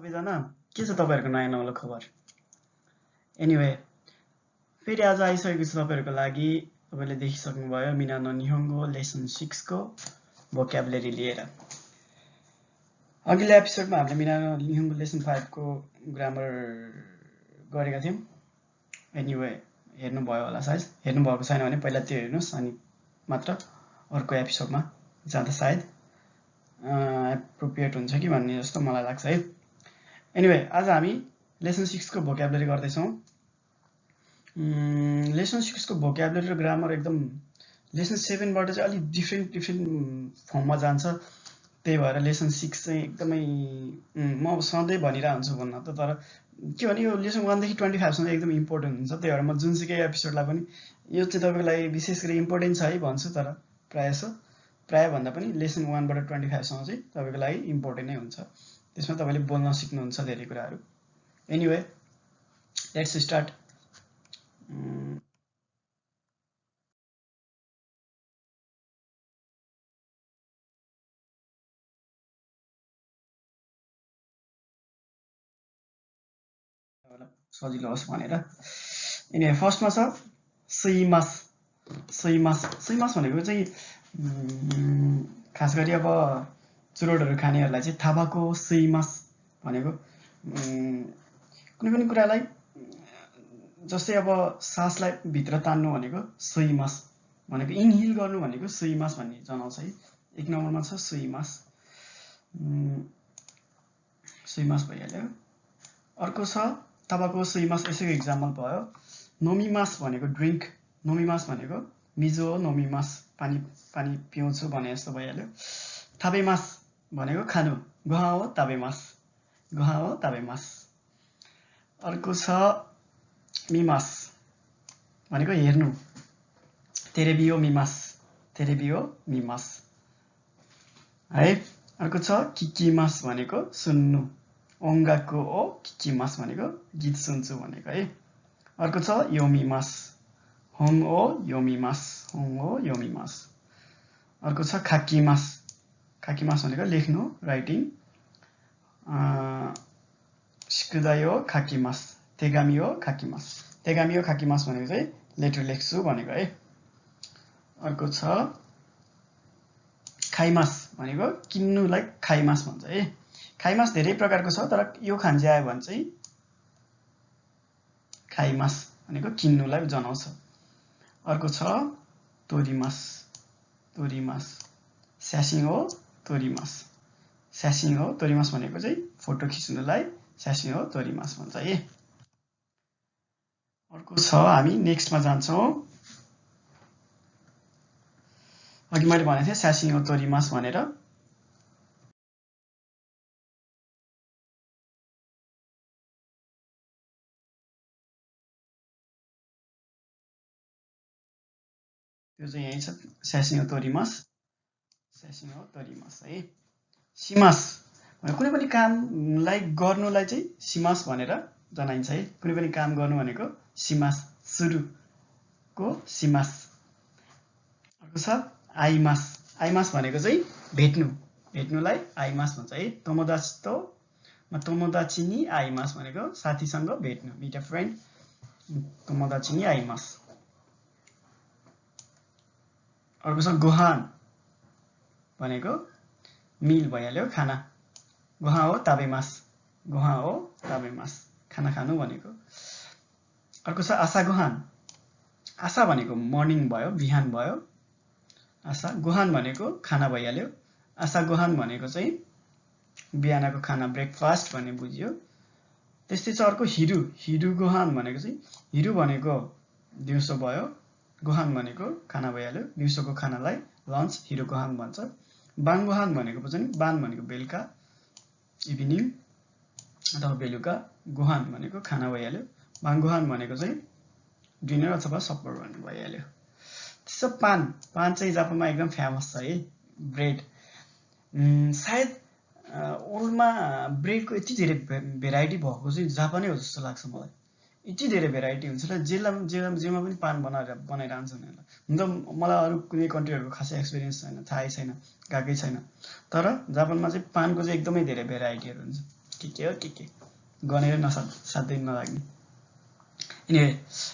सबैजना के छ तपाईहरुको नयाँ नौलो खबर एनीवे फेरि आज आइसकेको छु तपाईहरुको लागि तपाईले देखिसक्नुभयो MinaNoNihongo लेसन 6 को भोक्याबुलेरी लिएर अघिल्लो एपिसोडमा हामीले MinaNoNihongo लेसन 5 को ग्रामर गरेका थियौं एनीवे हेर्नु भयो होला सायद हेर्नु भएको छैन भने पहिला त्यो हेर्नुस् अनि मात्र अर्को एपिसोडमा जाँदा सायद एप्रोप्रिएट हुन्छ कि भन्ने जस्तो मलाई लाग्छ है एनीवे आज हामी लेसन 6 को भोक्याबुलेरी गर्दै छौं लेसन 6 को भोक्याबुलेरी र ग्रामर एकदम लेसन 7 बाट चाहिँ अलि डिफरेन्ट फर्ममा जान्छ त्यही भएर लेसन 6 चाहिँ एकदमै म सधैं भनिरा हुन्छु भन्न त तर के भने यो लेसन 1 देखि 25 सम्म एकदम इम्पोर्टेन्ट हुन्छ त्यही भएर म जुनसुकै एपिसोडलाई पनि यो चाहिँ तपाईको लागि विशेष गरी इम्पोर्टेन्ट छ है भन्छु तर प्राय भन्दा पनि लेसन 1 बाट 25 सम्म चाहिँ तपाईको लागि इम्पोर्टेन्ट नै हुन्छ त्यसमा तपाईले बोल्न सिक्नुहुन्छ धेरै कुराहरु एनीवे लेट्स स्टार्ट सजिलो होस् भनेर एनीवे फर्स्टमा छ सुइमास भनेको चाहिँ खास गरी अब चुरोटहरु खानेहरुलाई चाहिँ थाबाको सुइमास भनेको कुनै पनि कुरालाई जस्तै अब सासलाई भित्र तान्नु भनेको सुइमास भनेको इनहेल गर्नु भनेको सुइमास भन्ने जनाउँछ है एक नम्बरमा छ सुइमास भइहाल्यो अर्को छ थाबाको सुइमास यसैको एक्जाम्पल भयो नोमिमास भनेको ड्रिंक नोमिमास भनेको मिजु हो नोमिमास पानी पिउँछु भने जस्तो भइहाल्यो tabemasu भनेको खानु gohan हो tabemasu अर्को छ mimasu भनेको हेर्नु terebi wo mimasu है अर्को छ kikimasu भनेको सुन्नु ongaku wo kikimasu भनेको गीत सुन्छु भनेको है अर्को छ yomimasu hon wo yomimasu अर्को छ kakimasu भनेको लेख्नु writing shikudai wo kakimasu tegami wo kakimasu भनेको चाहिँ लेटर लेख्छु भनेको है अर्को छ kaimasu भनेको किन्नुलाई kaimasu भन्छ है kaimasu धेरै प्रकारको छ तर यो खान्जे आयो भने चाहिँ kaimasu भनेको किन्नुलाई जनाउँछ अर्को छ torimasu स्यासिङ हो torimasu भनेको चाहिँ फोटो खिच्नुलाई स्यासिङ हो torimasu भन्छ है अर्को छ हामी नेक्स्टमा जान्छौं अघि मैले भनेको थिएँ स्यासिङ हो torimasu भनेर त्यो चाहिँ यही छ स्यासिङ हो torimasu है shimasu कुनै पनि कामलाई गर्नुलाई चाहिँ shimasu भनेर जनाइन्छ है कुनै पनि काम गर्नु भनेको shimasu सुरुको shimasu अर्को छ aimasu भनेको चाहिँ भेट्नुलाई aimasu भन्छ है tomodachi ni aimasu भनेको साथीसँग भेट्नु meet a friend tomodachi ni aimasu अर्को छ gohan भनेको मिल भइहाल्यो खाना gohan हो tabemasu खाना खानु भनेको अर्को छ आसा भनेको मर्निङ भयो बिहान भयो gohan भनेको खाना भइहाल्यो asagohan भनेको चाहिँ बिहानको खाना ब्रेकफास्ट भन्ने बुझियो त्यस्तै छ अर्को hirugohan भनेको चाहिँ हिरु भनेको दिउँसो भयो gohan भनेको खाना भइहाल्यो दिउँसोको खानालाई लन्च hirugohan भन्छ bangohan भनेको पनि बान भनेको बेलुका इभिनिङ अथवा बेलुका gohan भनेको खाना भइहाल्यो bangohan भनेको चाहिँ डिनर अथवा सपर भन्ने भइहाल्यो त्यसो पान चाहिँ जापानमा एकदम फेमस छ है ब्रेड सायद वर्ल्डमा ब्रेडको यति धेरै भेराइटी भएको चाहिँ जापानै हो जस्तो लाग्छ मलाई यति धेरै भेराइटी हुन्छ र जेमा पनि पान बनाइरहन्छ हुन त मलाई अरु कुनै कन्ट्रीहरुको खासै एक्सपीरियन्स छैन थाहै छैन गएकै छैन तर जापानमा चाहिँ पानको चाहिँ एकदमै धेरै भेराइटीहरु हुन्छ के हो के गनेर साध्यै नलाग्ने एनीवे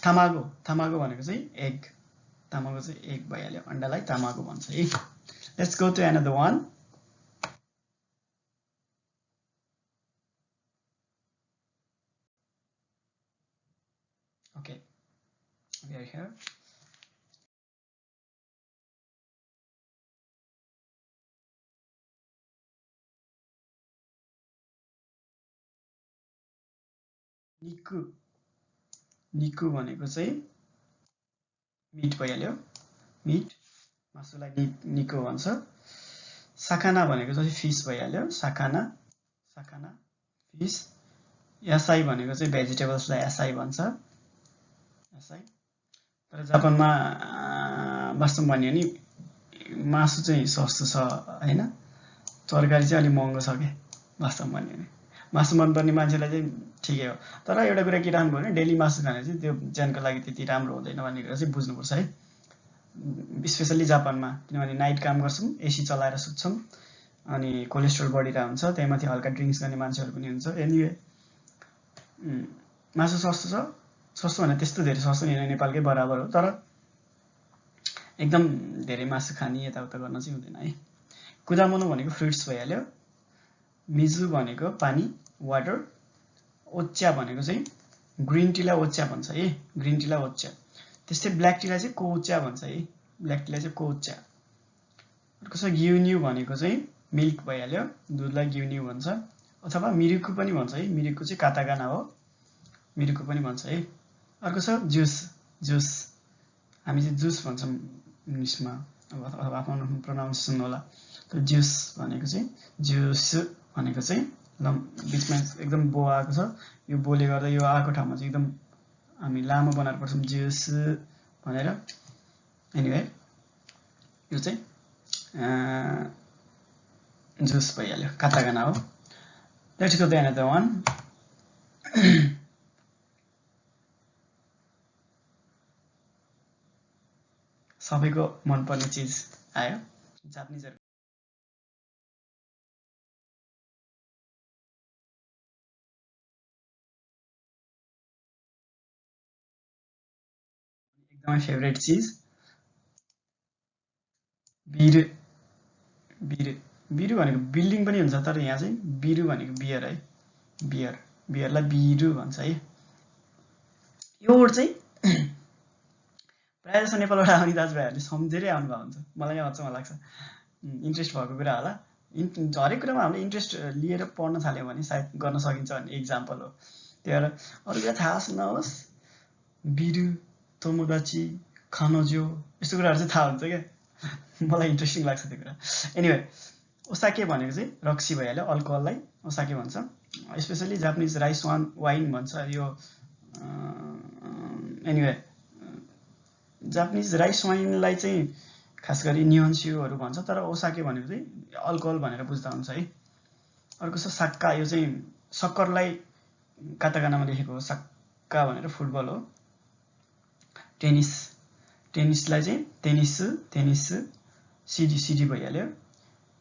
tamago भनेको चाहिँ एग tamago चाहिँ एग भइहाल्यो अण्डालाई tamago भन्छ है let's go to another one okay we are here niku भनेको चाहिँ मिट भइहाल्यो मिट मासुलाई निको भन्छ sakana भनेको चाहिँ फिश भइहाल्यो sakana फिश yasai भनेको चाहिँ भेजिटेबल्सलाई yasai भन्छ yasai तर जापानमा वास्तवमा भन्यो नि मासु चाहिँ सस्तो छ हैन तरकारी चाहिँ अलि महँगो छ के वास्तवमा भन्यो नि मासु मन पर्ने मान्छेलाई चाहिँ ठिकै हो तर एउटा कुरा के राख्नु भने डेली मासु खाने चाहिँ त्यो ज्यानको लागि त्यति राम्रो हुँदैन भन्ने कुरा चाहिँ बुझ्नुपर्छ है स्पेशली जापानमा किनभने नाइट काम गर्छौं एसी चलाएर सुत्छौं अनि कोलेस्ट्रोल बढिरा हुन्छ त्यसैमाथि हल्का ड्रिंक्स गर्ने मान्छेहरु पनि हुन्छ एनीवे मासु सस्तो भने त्यस्तो धेरै सस्तो नि नेपालकै बराबर हो तर एकदम धेरै मासु खानी यताउता गर्न चाहिँ हुँदैन है कुदामोनो भनेको फ्रुट्स भइहाल्यो मिजु भनेको पानी वाटर ओचा भनेको चाहिँ ग्रीन टीलाई ओचा भन्छ है ग्रीन टीलाई ओचा त्यस्तै ब्ल्याक टीलाई चाहिँ कौचा भन्छ है ब्ल्याक टीलाई चाहिँ कौचा अर्को छ gyuunyuu भनेको चाहिँ मिल्क भइहाल्यो दूधलाई gyuunyuu भन्छ अथवा मिरुकु पनि भन्छ है मिरुकु चाहिँ काताकाना हो मिरुकु पनि भन्छ है अर्को छ जुस हामी चाहिँ जुस भन्छौं इङ्ग्लिशमा अब आफ्नो प्रोनाउन्सिएसन होला त्यो जुस भनेको चाहिँ जुस भनेको चाहिँ बीचमा एकदम बो आएको छ यो बोले गर्दा यो आएको ठाउँमा चाहिँ एकदम हामी लामो बनाएर पढ्छौं जुस भनेर एनीवे यो चाहिँ जुस भइहाल्यो काताकाना हो let's go to another one सबैको मन पर्ने चीज आयो जापानिजहरु एकदमै फेभरेट चीज बिरु भनेको बिल्डिङ पनि हुन्छ तर यहाँ चाहिँ बिरु भनेको बियर है बियरलाई बिरु भन्छ है यो वर्ड चाहिँ प्रायः जसो नेपालबाट आउने दाजुभाइहरूले सम्झेरै आउनुभएको हुन्छ मलाई यहाँ अचम्म लाग्छ इन्ट्रेस्ट भएको कुरा होला हरेक कुरामा हामीले इन्ट्रेस्ट लिएर पढ्न थाल्यौं भने सायद गर्न सकिन्छ भन्ने एक्जाम्पल हो त्यही भएर अरु कुरा थाहा नहोस् बिरु तोमोदाची खानोजो यस्तो कुराहरु चाहिँ थाहा हुन्छ के मलाई इन्ट्रेस्टिङ लाग्छ त्यो कुरा एनीवे ओसाके भनेको चाहिँ रक्सी भइहाल्यो अल्कोहललाई ओसाके भन्छ स्पेशली जापानिज राइस वाइन भन्छ यो एनीवे जापानिज राइस वाइनलाई चाहिँ खास गरी निहोन्स्युहरु भन्छ तर ओसाके भनेको चाहिँ अल्कोहल भनेर बुझ्दा हुन्छ है अर्को छ सक्का यो चाहिँ सक्करलाई काताकानामा लेखेको हो सक्का भनेर फुटबल हो टेनिसलाई चाहिँ टेनिस सिडी भइहाल्यो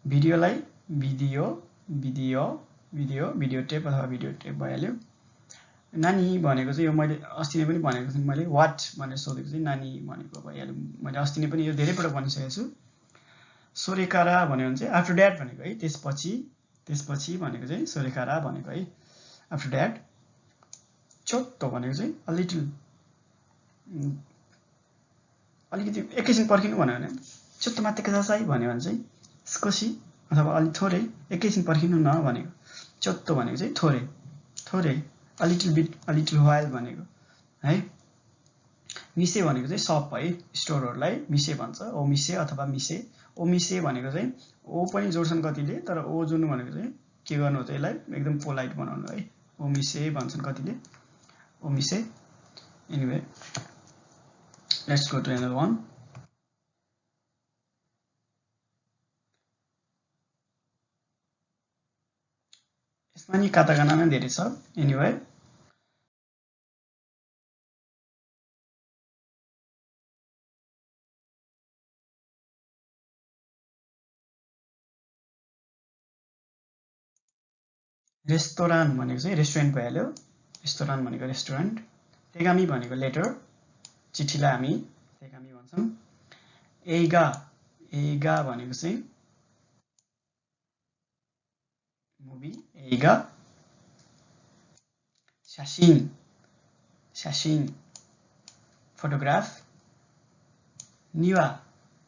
भिडियोलाई भिडियो टेप अथवा भिडियो टेप भइहाल्यो नानी भनेको चाहिँ यो मैले अस्ति नै पनि भनेको थिएँ मैले वाट भनेर सोधेको चाहिँ नानी भनेको भइहाल्यो मैले अस्ति नै पनि यो धेरै पटक भनिसकेको छु सोरेकारा भन्यो भने चाहिँ आफ्टर ड्याट भनेको है त्यसपछि भनेको चाहिँ सोरेकारा भनेको है आफ्टर ड्याट चोट्टो भनेको चाहिँ अलिकति एकैछिन पर्खिनु भन्यो भने चोट्टो मात्रै कसाई भन्यो भने चाहिँ स्कोसी अथवा अलि थोरै एकैछिन पर्खिनु न भनेको चोट्टो भनेको चाहिँ थोरै a little while भनेको है मिसे भनेको चाहिँ सप है स्टोरहरुलाई मिसे भन्छ ओमिसे अथवा ओमिसे भनेको चाहिँ ओ पनि जोड्छन् कतिले तर ओ जोड्नु भनेको चाहिँ के गर्नु हो त यसलाई एकदम पोलाइट बनाउनु है ओमिसे भन्छन् कतिले ओमिसे anyway let's go to another one यसमा नि काताकाना नै धेरै छ एनीवे रेस्टुरेन्ट भनेको चाहिँ रेस्टुरेन्ट भइहाल्यो रेस्टुरेन्ट भनेको रेस्टुरेन्ट तेगामी भनेको लेटर चिठीलाई हामी तेगामी भन्छौं एइगा एइगा भनेको चाहिँ मुभी एइगा शाशिन शाशिन फोटोग्राफ निवा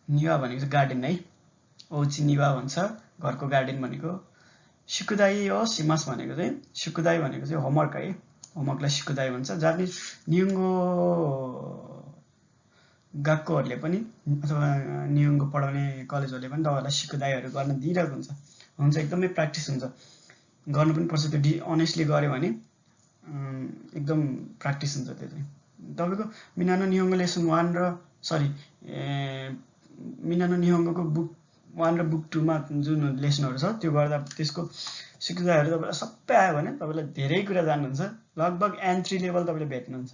निवा भनेको चाहिँ गार्डन है ओची निवा भन्छ घरको गार्डन भनेको सुकुदाई हो सिमास भनेको चाहिँ सुकुदाई भनेको चाहिँ होमवर्क है होमवर्कलाई सुकुदाई भन्छ जापानिज निहुङ्गो गएकोहरूले पनि अथवा निहुङ्गो पढाउने कलेजहरूले पनि तपाईहरुलाई सुकुदाईहरु गर्न दिइरहेको हुन्छ एकदमै प्र्याक्टिस हुन्छ गर्नु पनि पर्छ त्यो अनेस्टली गर्यो भने एकदम प्र्याक्टिस हुन्छ त्यो चाहिँ तपाईको मिनानो निहोङ्गो लेसन 1 र सरी मिनानो निहोङ्गोको बुक 1 र बुक 2 मा जुन लेसनहरु छ त्यो गर्दा त्यसको सुकुदाईहरु तपाईलाई सबै आयो भने तपाईलाई धेरै कुरा जान्नुहुन्छ लगभग N3 लेभल तपाईले भेट्नुहुन्छ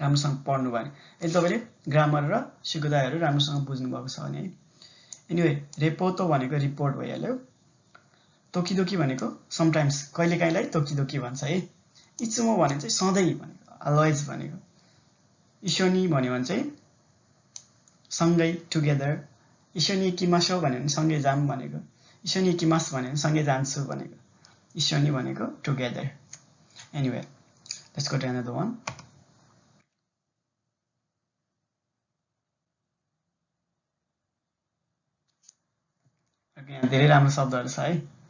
राम्रोसँग पढ्नु भयो यदि तपाईले ग्रामर र सुकुदाईहरु राम्रोसँग बुझ्नु भएको छ भने एनीवे रेपोतो भनेको रिपोर्ट भइहाल्यो तोकिदोकी भनेको समटाइम्स कहिलेकाहीँलाई तोकिदोकी भन्छ है इचुमो भने चाहिँ सधैं भनेको अलवेज भनेको इशोनी भन्यो भने चाहिँ सँगै टुगेदर इशोनी किमासो भन्यो भने सँगै जाम भनेको इशोनी किमास भन्यो भने सँगै जान्छु भनेको इशोनी भनेको together anyway let's go to another one यहाँ धेरै राम्रो शब्दहरु छ है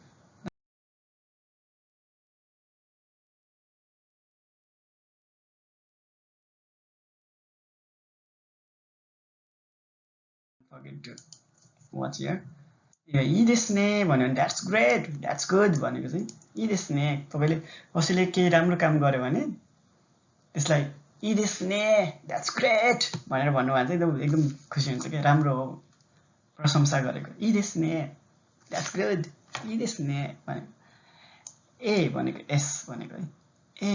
forget to watch here यी देस्ने भन्यो भने that's great that's good भनेको चाहिँ यी देस्ने तपाईले कसैले केही राम्रो काम गर्यो भने त्यसलाई यी देस्ने that's great भनेर भन्नु भने चाहिँ एकदम खुसी हुन्छ के राम्रो हो प्रशंसा गरेको यी देस्ने that's good यी देस्ने भनेको ए भनेको एस भनेको है ए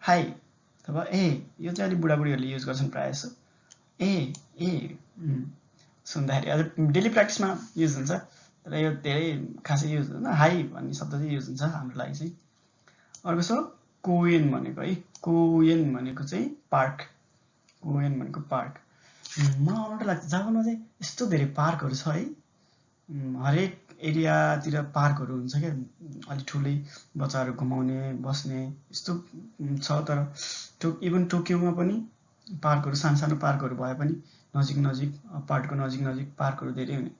हाई अथवा ए यो चाहिँ अलि बुढाबुढीहरुले युज गर्छन् प्रायः जसो ए सुन्दाखेरि अझ डेली प्र्याक्टिसमा युज हुन्छ तर यो धेरै खासै युज हुँदैन हाई भन्ने शब्द चाहिँ युज हुन्छ हाम्रो लागि चाहिँ अर्को छ कोयन भनेको है कोयन भनेको चाहिँ पार्क कोयन भनेको पार्क मलाई अनौठो लाग्छ जापानमा चाहिँ यस्तो धेरै पार्कहरु छ है हरेक एरियातिर पार्कहरु हुन्छ के अलि ठुलै बच्चाहरु घुमाउने बस्ने यस्तो छ तर इभन टोकियोमा पनि पार्कहरु सानो पार्कहरु भए पनि नजिक अपार्टको नजिक पार्कहरु धेरै हुने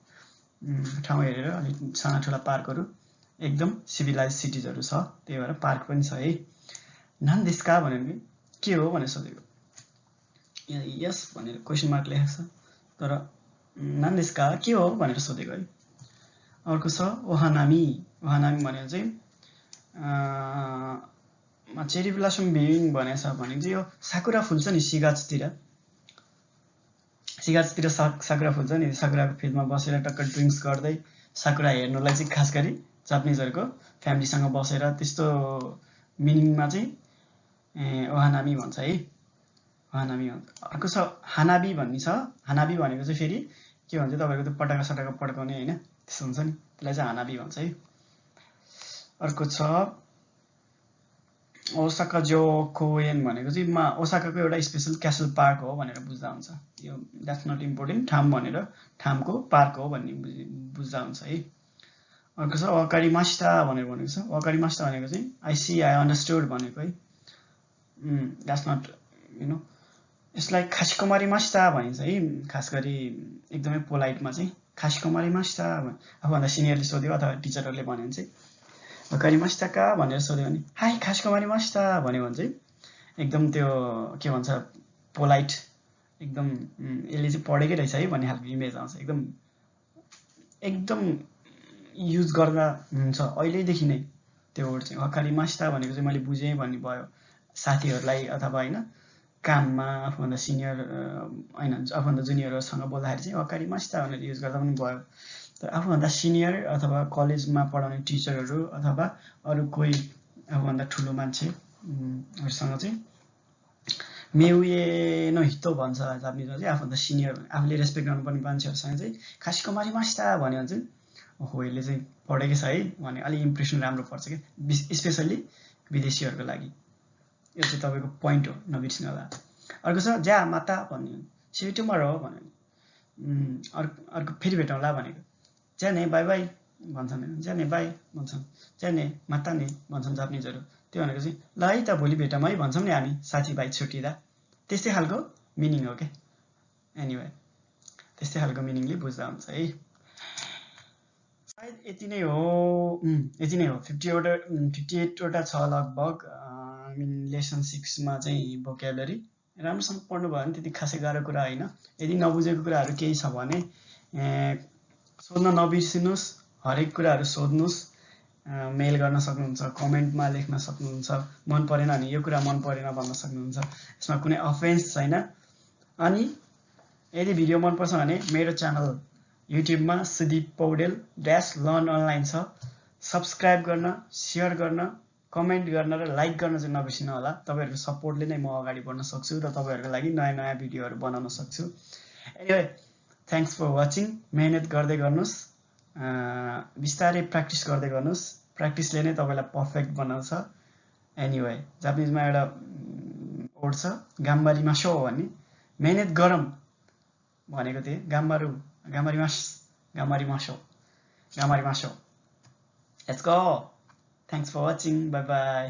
ठाउँ हेरेर अलि साना ठुला पार्कहरु एकदम सिभिलाइज सिटीजहरु छ त्यही भएर पार्क पनि छ है नान देशका भन्यो भने के हो भनेर सोधेको यस भनेर क्वेशन मार्क लेखेको छ तर नान देशका के हो भनेर सोधेको है अर्को छ ओहानामी ओहानामी भनेको चाहिँ चेरी ब्लसम भिउइङ भनेको छ भने चाहिँ यो साकुरा फुल्छ नि सिगाचतिर साकुरा फुल्छ नि साकुराको फिल्डमा बसेर टक्क ड्रिंक्स गर्दै साकुरा हेर्नुलाई चाहिँ खास गरी जापानिजहरुको फ्यामिलीसँग बसेर त्यस्तो मिनिङमा चाहिँ ओहानामी भन्छ है ओहानामी अर्को छ हानाबी भन्ने छ हानाबी भनेको चाहिँ फेरि के भन्छ तपाईहरुको त्यो पटाका सटाका पड्काउने हैन त्यस्तो हुन्छ नि त्यसलाई चाहिँ हानाबी भन्छ है अर्को छ ओसाका जो कोयन भनेको चाहिँ ओसाकाको एउटा स्पेशल क्यासल पार्क हो भनेर बुझ्दा हुन्छ यो द्याट्स नट इम्पोर्टेन्ट ठाम भनेर ठामको पार्क हो भन्ने बुझ्दा हुन्छ है अर्को छ वकारिमास्ता भनेको छ वकारिमास्ता भनेको चाहिँ आई सी आई अन्डरस्टुड भनेको है द्याट्स नट यु नो यसलाई खासिकोमारिमास्ता भनिन्छ है खास गरी एकदमै पोलाइटमा चाहिँ खासिकोमारिमास्ता आफूभन्दा सिनियरले सोध्यो अथवा टिचरहरूले भन्यो भने चाहिँ वकारिमास्ता का भनेर सोध्यो भने हाई खासिकोमारिमास्ता भन्यो भने चाहिँ एकदम त्यो के भन्छ पोलाइट एकदम यसले चाहिँ पढेकै रहेछ है भन्ने खालको इमेज आउँछ एकदम युज गर्दा हुन्छ अहिलेदेखि नै त्यो वर्ड चाहिँ वकारिमास्ता भनेको चाहिँ मैले बुझेँ भन्ने भयो साथीहरुलाई अथवा हैन काममा आफूभन्दा सिनियर हैन आफूभन्दा जुनियरहरुसँग बोल्दाखेरि चाहिँ वकारिमास्ता भनेर युज गर्दा पनि भयो तर आफूभन्दा सिनियर अथवा कलेजमा पढाउने टिचरहरु अथवा अरु कोही आफूभन्दा ठुलो मान्छेहरुसँग चाहिँ मेउए नो हितो भन्छ जापानिजमा चाहिँ आफूभन्दा सिनियर आफूले रेस्पेक्ट गर्नुपर्ने मान्छेहरुसँग चाहिँ खासिकोमारिमास्ता भन्यो भने चाहिँ ओहो यसले चाहिँ पढेकै छ है भने अलि इम्प्रेसन राम्रो पर्छ कि स्पेसल्ली विदेशीहरूको लागि यो चाहिँ तपाईँको पोइन्ट हो नबिर्सिनु होला अर्को छ ज्या माता भन्ने सी टुमरो भन्ने अर्को फेरि भेटौँला भनेको ज्याने बाई बाई भन्छन् ज्याने बाई भन्छन् ज्याने माता ने भन्छन् जापानिजहरू त्यो भनेको चाहिँ ल है त भोलि भेटौँ है भन्छौँ नि हामी साथीभाइ छुट्टिँदा त्यस्तै खालको मिनिङ हो क्या एनिवे त्यस्तै खालको मिनिङले बुझ्दा हुन्छ है सायद यति नै हो 58 वटा छ लगभग लेसन 6 मा चाहिँ भोक्याबुलरी राम्रोसँग पढ्नु भयो भने त्यति खासै गाह्रो कुरा होइन यदि नबुझेको कुराहरू केही छ भने सोध्न नबिर्सिनुहोस् हरेक कुराहरू सोध्नुहोस् मेल गर्न सक्नुहुन्छ कमेन्टमा लेख्न सक्नुहुन्छ मन परेन भने यो कुरा मन परेन भन्न सक्नुहुन्छ यसमा कुनै अफेन्स छैन अनि यदि भिडियो मन पर्छ भने मेरो च्यानल युट्युबमा सुदीप पौडेल लर्न अनलाइन छ सब्स्क्राइब गर्न सेयर गर्न कमेन्ट गर्न र लाइक गर्न चाहिँ नबिर्सिनु होला तपाईहरुको सपोर्टले नै म अगाडि बढ्न सक्छु र तपाईहरुको लागि नयाँ नयाँ भिडियोहरू बनाउन सक्छु एनीवे थ्यांक्स फर वाचिङ मेहनत गर्दै गर्नुस् बिस्तारै प्र्याक्टिस गर्दै गर्नुस् प्र्याक्टिसले नै तपाईलाई पर्फेक्ट बनाउँछ एनीवे जापानिजमा एउटा वर्ड छ गाम्बारिमासो भन्ने मेहनत गरौँ भनेको थिए गाम्बारिमासो let's go thanks for watching bye by